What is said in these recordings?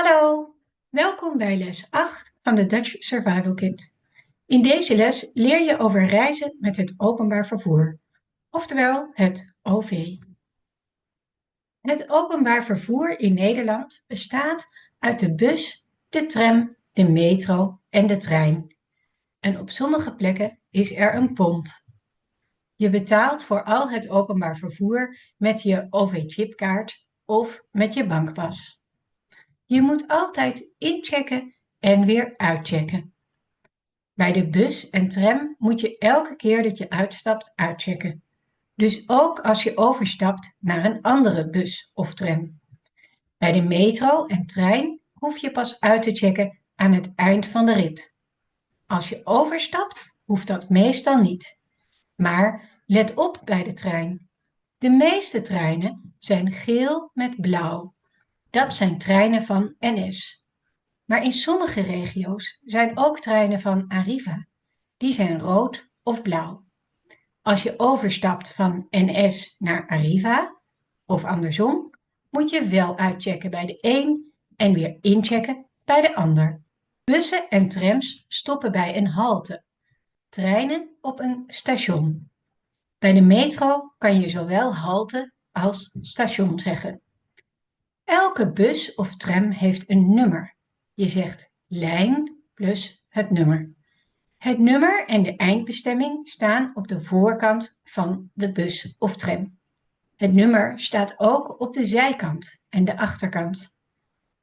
Hallo, welkom bij les 8 van de Dutch Survival Kit. In deze les leer je over reizen met het openbaar vervoer, oftewel het OV. Het openbaar vervoer in Nederland bestaat uit de bus, de tram, de metro en de trein. En op sommige plekken is er een pont. Je betaalt voor al het openbaar vervoer met je OV-chipkaart of met je bankpas. Je moet altijd inchecken en weer uitchecken. Bij de bus en tram moet je elke keer dat je uitstapt uitchecken. Dus ook als je overstapt naar een andere bus of tram. Bij de metro en trein hoef je pas uit te checken aan het eind van de rit. Als je overstapt, hoeft dat meestal niet. Maar let op bij de trein. De meeste treinen zijn geel met blauw. Dat zijn treinen van NS. Maar in sommige regio's zijn ook treinen van Arriva. Die zijn rood of blauw. Als je overstapt van NS naar Arriva, of andersom, moet je wel uitchecken bij de een en weer inchecken bij de ander. Bussen en trams stoppen bij een halte. Treinen op een station. Bij de metro kan je zowel halte als station zeggen. Elke bus of tram heeft een nummer. Je zegt lijn plus het nummer. Het nummer en de eindbestemming staan op de voorkant van de bus of tram. Het nummer staat ook op de zijkant en de achterkant.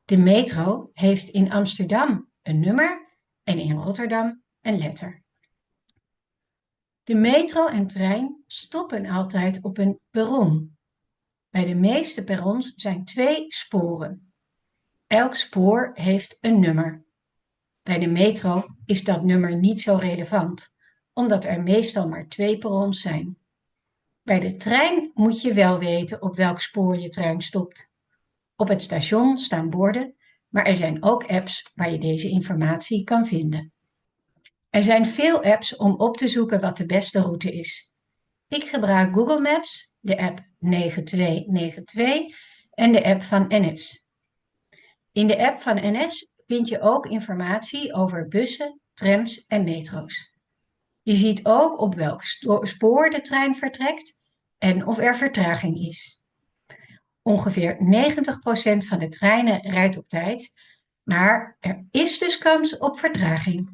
De metro heeft in Amsterdam een nummer en in Rotterdam een letter. De metro en trein stoppen altijd op een perron. Bij de meeste perrons zijn 2 sporen. Elk spoor heeft een nummer. Bij de metro is dat nummer niet zo relevant, omdat er meestal maar 2 perrons zijn. Bij de trein moet je wel weten op welk spoor je trein stopt. Op het station staan borden, maar er zijn ook apps waar je deze informatie kan vinden. Er zijn veel apps om op te zoeken wat de beste route is. Ik gebruik Google Maps, de app 9292 en de app van NS. In de app van NS vind je ook informatie over bussen, trams en metro's. Je ziet ook op welk spoor de trein vertrekt en of er vertraging is. Ongeveer 90% van de treinen rijdt op tijd, maar er is dus kans op vertraging.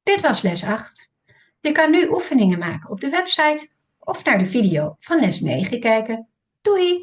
Dit was les 8. Je kan nu oefeningen maken op de website of naar de video van les 9 kijken. Doei!